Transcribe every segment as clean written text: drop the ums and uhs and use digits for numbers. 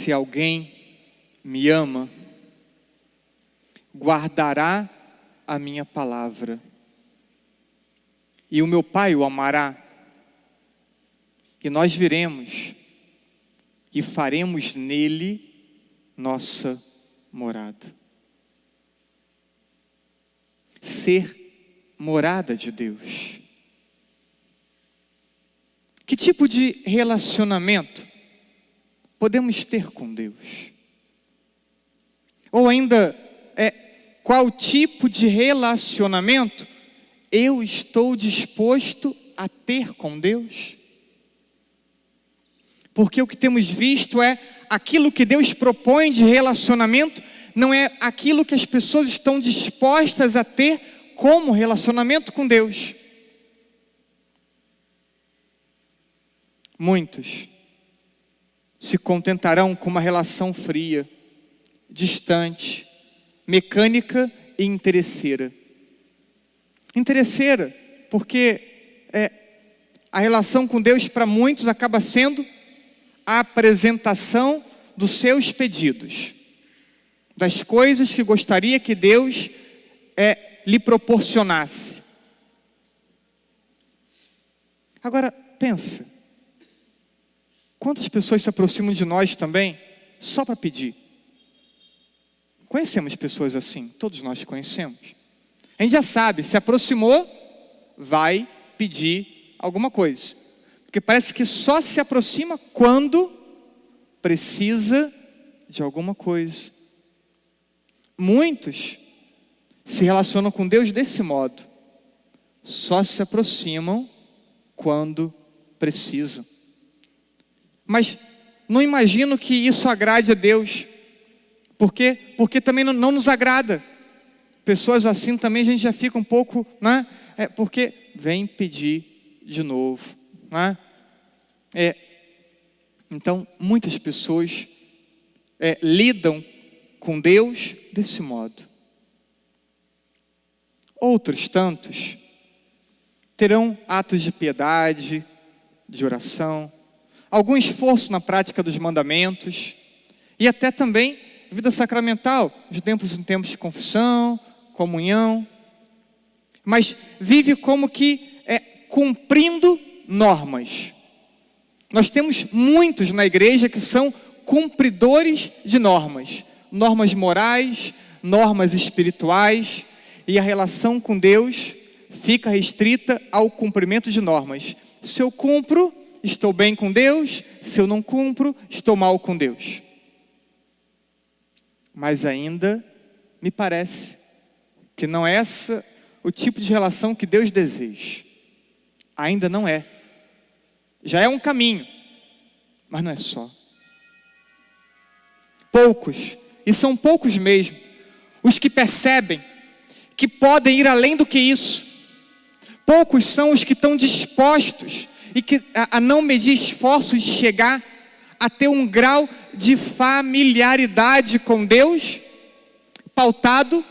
Se alguém me ama, guardará a minha palavra, e o meu Pai o amará, e nós viremos e faremos nele nossa morada. Ser morada de Deus. Que tipo de relacionamento podemos ter com Deus? Ou ainda, qual tipo de relacionamento eu estou disposto a ter com Deus? Porque o que temos visto é aquilo que Deus propõe de relacionamento, não é aquilo que as pessoas estão dispostas a ter como relacionamento com Deus. Muitos se contentarão com uma relação fria, distante, mecânica e interesseira. Interesseira, porque a relação com Deus para muitos acaba sendo a apresentação dos seus pedidos, das coisas que gostaria que Deus lhe proporcionasse. Agora, pensa, quantas pessoas se aproximam de nós também só para pedir? Conhecemos pessoas assim, todos nós conhecemos. A gente já sabe, se aproximou, vai pedir alguma coisa. Porque parece que só se aproxima quando precisa de alguma coisa. Muitos se relacionam com Deus desse modo. Só se aproximam quando precisam. Mas não imagino que isso agrade a Deus. Porque também não nos agrada. Pessoas assim também a gente já fica um pouco, né? Porque vem pedir de novo, né? Então, muitas pessoas lidam com Deus desse modo. Outros tantos terão atos de piedade, de oração, algum esforço na prática dos mandamentos e até também vida sacramental, de tempos em tempos de confissão, comunhão, mas vive como que cumprindo normas. Nós temos muitos na igreja que são cumpridores de normas, normas morais, normas espirituais, e a relação com Deus fica restrita ao cumprimento de normas. Se eu cumpro, estou bem com Deus; se eu não cumpro, estou mal com Deus. Mas ainda me parece que não é esse o tipo de relação que Deus deseja. Ainda não é. Já é um caminho, mas não é só. Poucos, e são poucos mesmo, os que percebem que podem ir além do que isso. Poucos são os que estão dispostos a não medir esforços de chegar a ter um grau de familiaridade com Deus pautado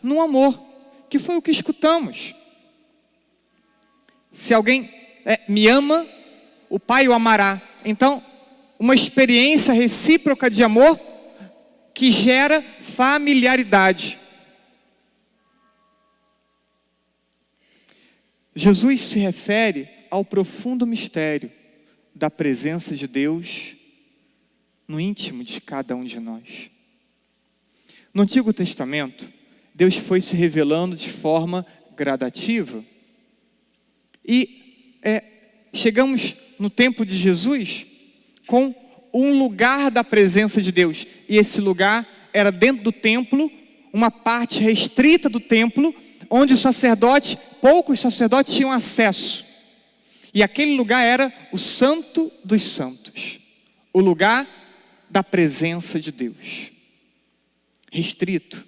no amor, que foi o que escutamos. Se alguém me ama, o Pai o amará. Então, uma experiência recíproca de amor que gera familiaridade. Jesus se refere ao profundo mistério da presença de Deus no íntimo de cada um de nós. No Antigo Testamento, Deus foi se revelando de forma gradativa. E chegamos no tempo de Jesus com um lugar da presença de Deus. E esse lugar era dentro do templo, uma parte restrita do templo, onde poucos sacerdotes tinham acesso. E aquele lugar era o Santo dos Santos, o lugar da presença de Deus, restrito.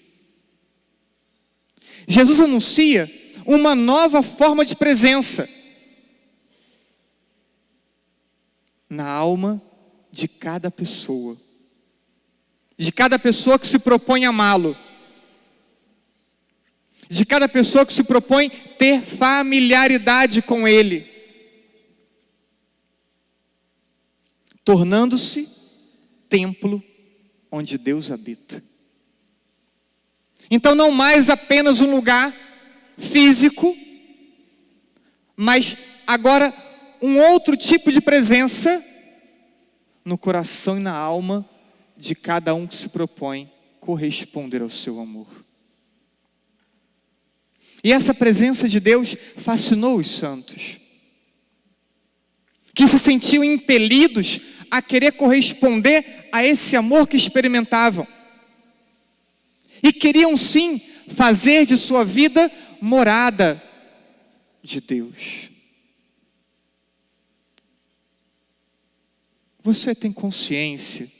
Jesus anuncia uma nova forma de presença na alma de cada pessoa que se propõe a amá-lo, de cada pessoa que se propõe ter familiaridade com Ele, tornando-se templo onde Deus habita. Então não mais apenas um lugar físico, mas agora um outro tipo de presença no coração e na alma de cada um que se propõe corresponder ao seu amor. E essa presença de Deus fascinou os santos, que se sentiam impelidos a querer corresponder a esse amor que experimentavam. E queriam sim fazer de sua vida morada de Deus. Você tem consciência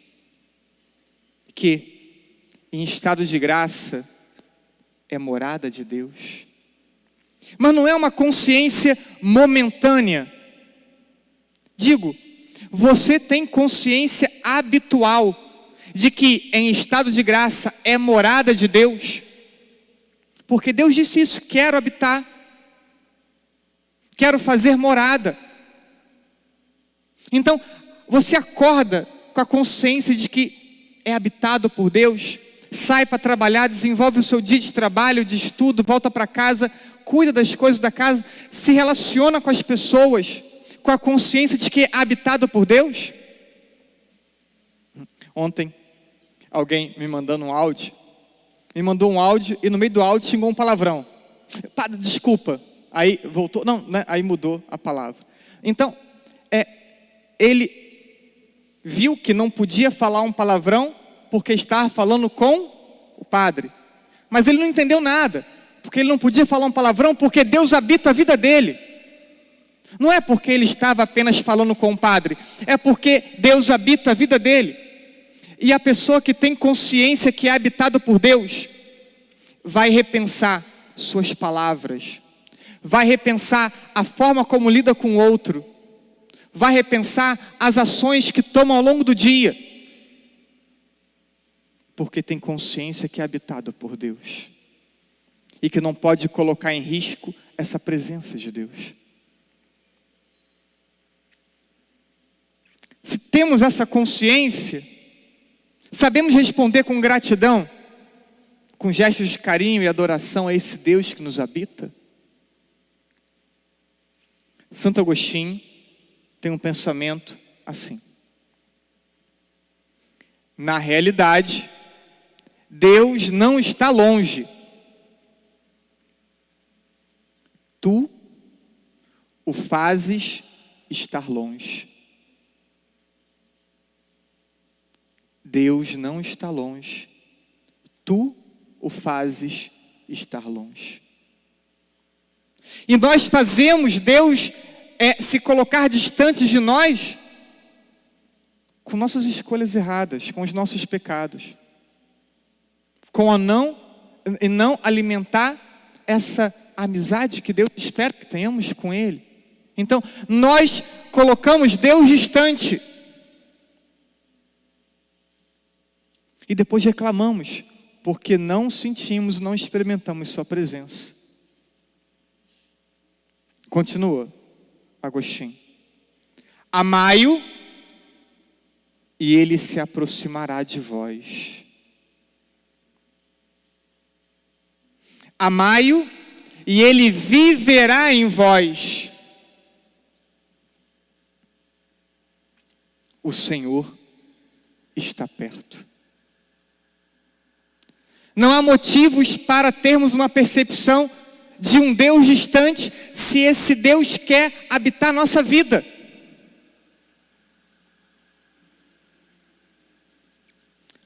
que em estado de graça é morada de Deus? Mas não é uma consciência momentânea. Digo, você tem consciência habitual de que em estado de graça é morada de Deus? Porque Deus disse isso: quero habitar, quero fazer morada. Então, você acorda com a consciência de que é habitado por Deus, sai para trabalhar, desenvolve o seu dia de trabalho, de estudo, volta para casa, cuida das coisas da casa, se relaciona com as pessoas, com a consciência de que é habitado por Deus? Ontem, alguém me mandou um áudio e no meio do áudio xingou um palavrão. Padre, desculpa. Aí voltou, não, né? Aí mudou a palavra. Então, ele viu que não podia falar um palavrão porque estava falando com o padre. Mas ele não entendeu nada, porque ele não podia falar um palavrão porque Deus habita a vida dele. Não é porque ele estava apenas falando com o padre, é porque Deus habita a vida dele. E a pessoa que tem consciência que é habitado por Deus, vai repensar suas palavras, vai repensar a forma como lida com o outro, vai repensar as ações que toma ao longo do dia, porque tem consciência que é habitado por Deus e que não pode colocar em risco essa presença de Deus. Se temos essa consciência, sabemos responder com gratidão, com gestos de carinho e adoração a esse Deus que nos habita? Santo Agostinho tem um pensamento assim: na realidade, Deus não está longe. Tu o fazes estar longe. Deus não está longe. Tu o fazes estar longe. E nós fazemos Deus se colocar distante de nós com nossas escolhas erradas, com os nossos pecados, com não alimentar essa amizade que Deus espera que tenhamos com Ele. Então, nós colocamos Deus distante e depois reclamamos porque não sentimos, não experimentamos sua presença. Continua Agostinho: amai-o e ele se aproximará de vós. Amai-o e ele viverá em vós. O Senhor está perto. Não há motivos para termos uma percepção de um Deus distante, se esse Deus quer habitar nossa vida.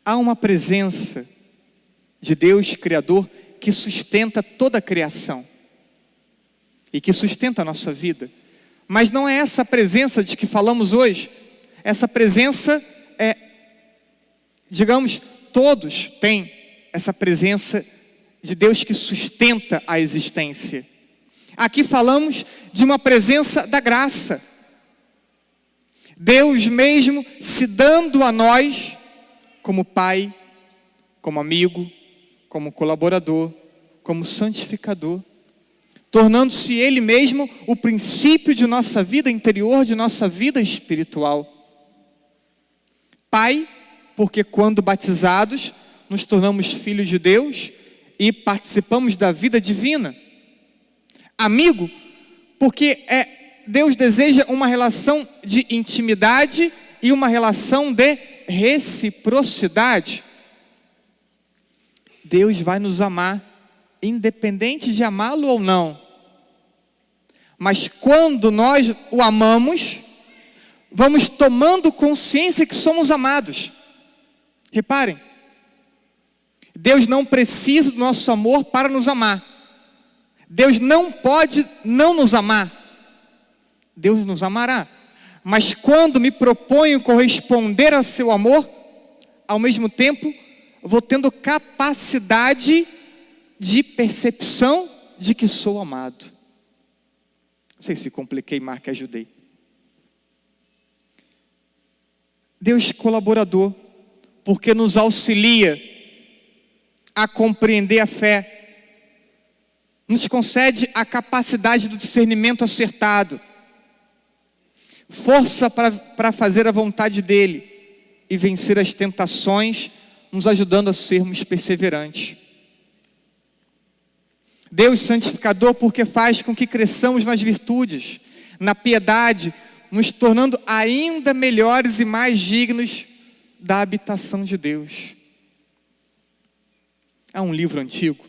Há uma presença de Deus Criador que sustenta toda a criação e que sustenta a nossa vida. Mas não é essa presença de que falamos hoje. Essa presença digamos, todos têm essa presença de Deus que sustenta a existência. Aqui falamos de uma presença da graça. Deus mesmo se dando a nós como Pai, como amigo, como colaborador, como santificador, tornando-se Ele mesmo o princípio de nossa vida interior, de nossa vida espiritual. Pai porque quando batizados, nos tornamos filhos de Deus e participamos da vida divina. Amigo, porque Deus deseja uma relação de intimidade e uma relação de reciprocidade. Deus vai nos amar, independente de amá-lo ou não. Mas quando nós o amamos, vamos tomando consciência que somos amados. Reparem, Deus não precisa do nosso amor para nos amar. Deus não pode não nos amar. Deus nos amará. Mas quando me proponho corresponder ao seu amor, ao mesmo tempo, vou tendo capacidade de percepção de que sou amado. Não sei se compliquei, Marco, ajudei. Deus colaborador, porque nos auxilia a compreender a fé, nos concede a capacidade do discernimento acertado, força para fazer a vontade dele e vencer as tentações, nos ajudando a sermos perseverantes. Deus santificador, porque faz com que cresçamos nas virtudes, na piedade, nos tornando ainda melhores e mais dignos da habitação de Deus. Há um livro antigo,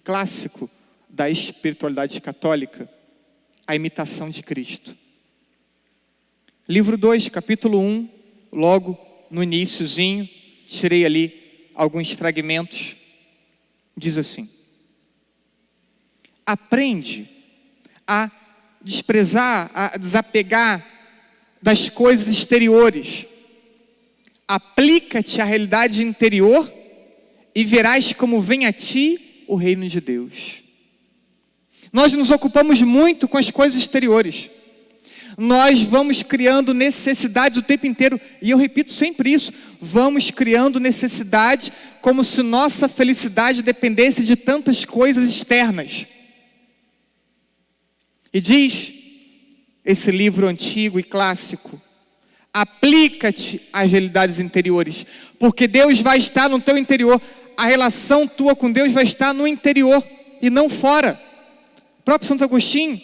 clássico da espiritualidade católica, A Imitação de Cristo. Livro 2, capítulo 1, logo no iniciozinho, tirei ali alguns fragmentos, diz assim: aprende a desprezar, a desapegar das coisas exteriores. Aplica-te à realidade interior e verás como vem a ti o reino de Deus. Nós nos ocupamos muito com as coisas exteriores. Nós vamos criando necessidades o tempo inteiro. E eu repito sempre isso. Vamos criando necessidade como se nossa felicidade dependesse de tantas coisas externas. E diz esse livro antigo e clássico: aplica-te às realidades interiores, porque Deus vai estar no teu interior. A relação tua com Deus vai estar no interior e não fora. O próprio Santo Agostinho,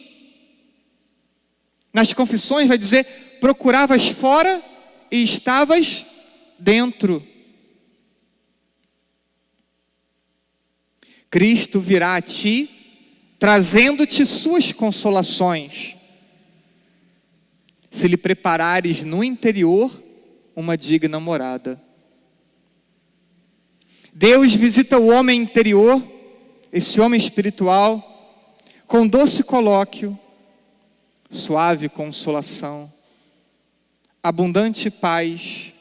nas Confissões, vai dizer: procuravas fora e estavas dentro. Cristo virá a ti, trazendo-te suas consolações, se lhe preparares no interior uma digna morada. Deus visita o homem interior, esse homem espiritual, com doce colóquio, suave consolação, abundante paz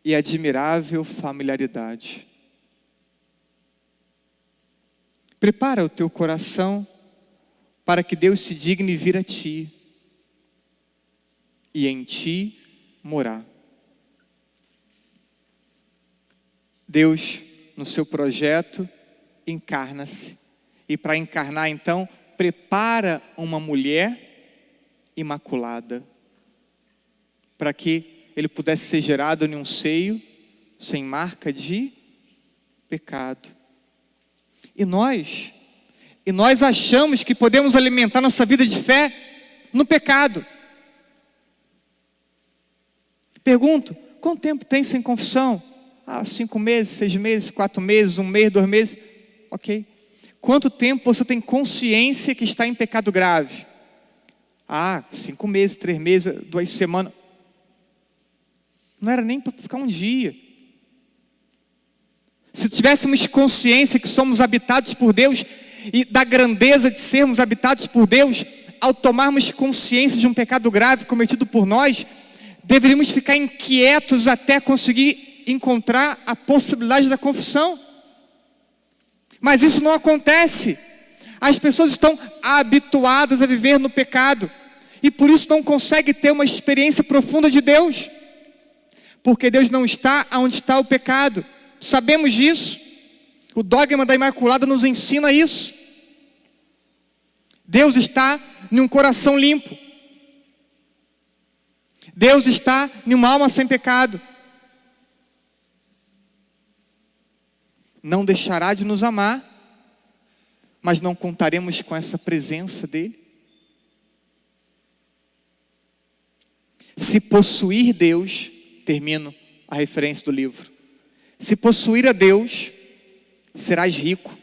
e admirável familiaridade. Prepara o teu coração para que Deus se digne vir a ti e em ti morar. Deus, no seu projeto, encarna-se. E para encarnar, então, prepara uma mulher imaculada, para que ele pudesse ser gerado em um seio sem marca de pecado. E nós achamos que podemos alimentar nossa vida de fé no pecado. Pergunto: quanto tempo tem sem confissão? 5 meses, 6 meses, 4 meses, 1 mês, 2 meses. Ok. Quanto tempo você tem consciência que está em pecado grave? 5 meses, 3 meses, 2 semanas. Não era nem para ficar um dia. Se tivéssemos consciência que somos habitados por Deus e da grandeza de sermos habitados por Deus, ao tomarmos consciência de um pecado grave cometido por nós, deveríamos ficar inquietos até conseguir encontrar a possibilidade da confissão. Mas isso não acontece. As pessoas estão habituadas a viver no pecado e por isso não conseguem ter uma experiência profunda de Deus, porque Deus não está onde está o pecado. Sabemos disso. O dogma da Imaculada nos ensina isso. Deus está em um coração limpo. Deus está em uma alma sem pecado. não deixará de nos amar, mas não contaremos com essa presença dele? Se possuir Deus, termino a referência do livro, se possuir a Deus, serás rico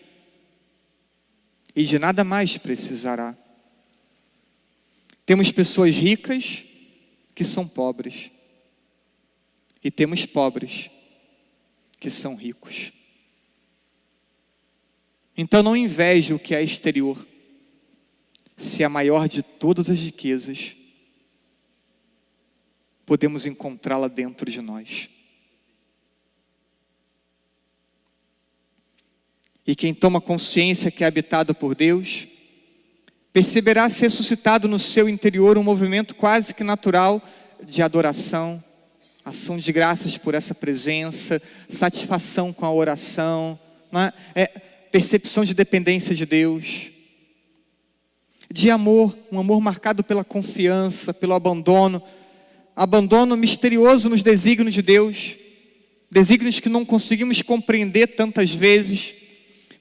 e de nada mais precisará. Temos pessoas ricas que são pobres e temos pobres que são ricos. Então não inveje o que é exterior, se a maior de todas as riquezas podemos encontrá-la dentro de nós. E quem toma consciência que é habitado por Deus, perceberá ser suscitado no seu interior um movimento quase que natural de adoração, ação de graças por essa presença, satisfação com a oração, percepção de dependência de Deus, de amor, um amor marcado pela confiança, pelo abandono misterioso nos desígnios de Deus, desígnios que não conseguimos compreender tantas vezes,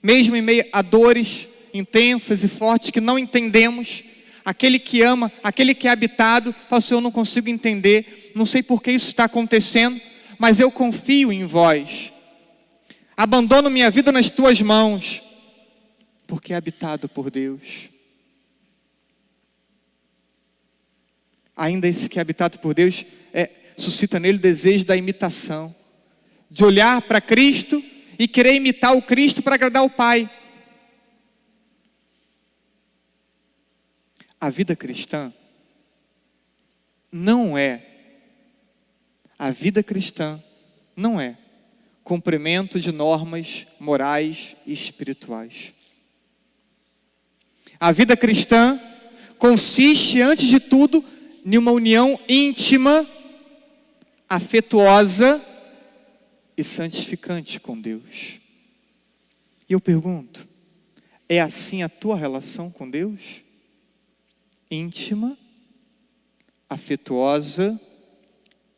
mesmo em meio a dores intensas e fortes que não entendemos. Aquele que ama, aquele que é habitado, fala assim: eu não consigo entender, não sei por que isso está acontecendo, mas eu confio em vós, abandono minha vida nas tuas mãos, porque é habitado por Deus. Ainda esse que é habitado por Deus suscita nele o desejo da imitação, de olhar para Cristo e querer imitar o Cristo para agradar o Pai. A vida cristã não é cumprimento de normas morais e espirituais. A vida cristã consiste, antes de tudo, em uma união íntima, afetuosa e santificante com Deus. E eu pergunto, é assim a tua relação com Deus? Íntima, afetuosa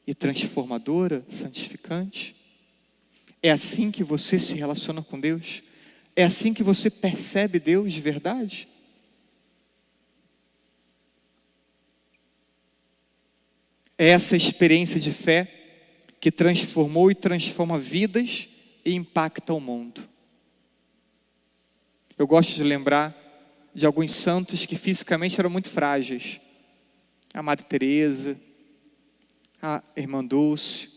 e transformadora, santificante? É assim que você se relaciona com Deus? É assim que você percebe Deus de verdade? É essa experiência de fé que transformou e transforma vidas e impacta o mundo. Eu gosto de lembrar de alguns santos que fisicamente eram muito frágeis. A Madre Teresa, a Irmã Dulce,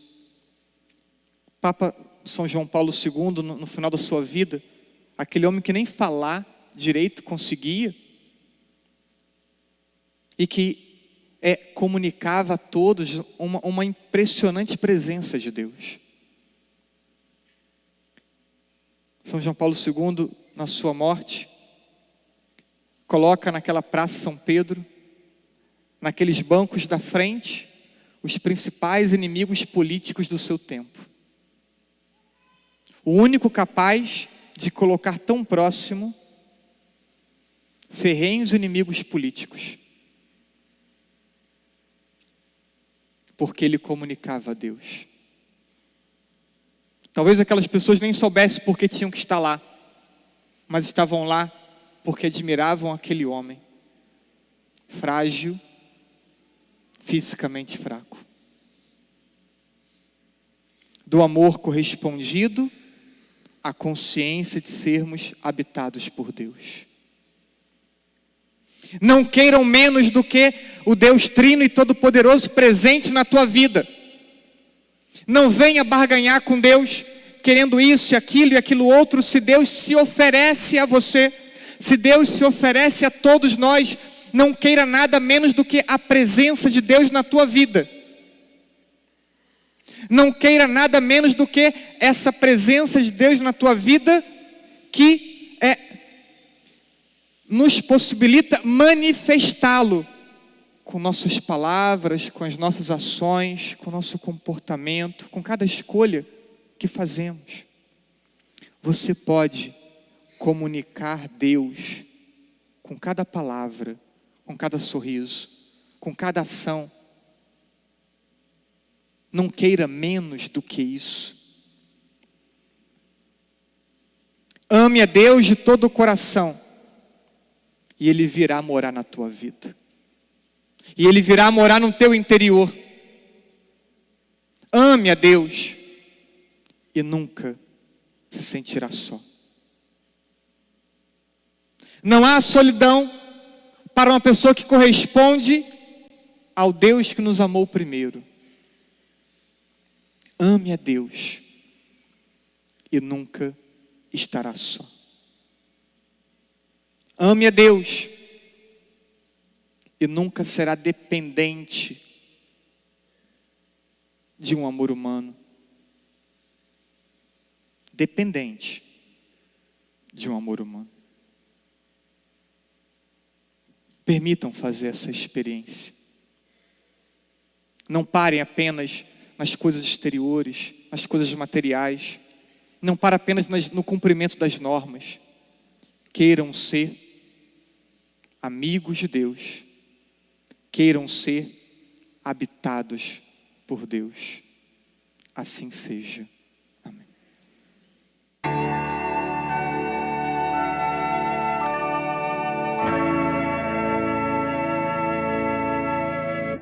Papa São João Paulo II, no final da sua vida, aquele homem que nem falar direito conseguia, e que comunicava a todos uma impressionante presença de Deus. São João Paulo II, na sua morte, coloca naquela praça São Pedro, naqueles bancos da frente, os principais inimigos políticos do seu tempo. O único capaz de colocar tão próximo ferrenhos inimigos políticos. Porque ele comunicava a Deus. Talvez aquelas pessoas nem soubessem por que tinham que estar lá, mas estavam lá porque admiravam aquele homem, frágil, fisicamente fraco. Do amor correspondido à consciência de sermos habitados por Deus. Não queiram menos do que o Deus Trino e Todo-Poderoso presente na tua vida. Não venha barganhar com Deus, querendo isso e aquilo outro, se Deus se oferece a você, se Deus se oferece a todos nós. Não queira nada menos do que a presença de Deus na tua vida. Não queira nada menos do que essa presença de Deus na tua vida, que nos possibilita manifestá-lo com nossas palavras, com as nossas ações, com o nosso comportamento, com cada escolha que fazemos. Você pode comunicar Deus com cada palavra, com cada sorriso, com cada ação. Não queira menos do que isso. Ame a Deus de todo o coração, e Ele virá morar na tua vida. E Ele virá morar no teu interior. Ame a Deus e nunca se sentirá só. Não há solidão para uma pessoa que corresponde ao Deus que nos amou primeiro. Ame a Deus e nunca estará só. Ame a Deus e nunca será dependente de um amor humano. Dependente de um amor humano. Permitam fazer essa experiência. Não parem apenas nas coisas exteriores, nas coisas materiais. Não parem apenas no cumprimento das normas. Queiram ser amigos de Deus. Queiram ser habitados por Deus. Assim seja.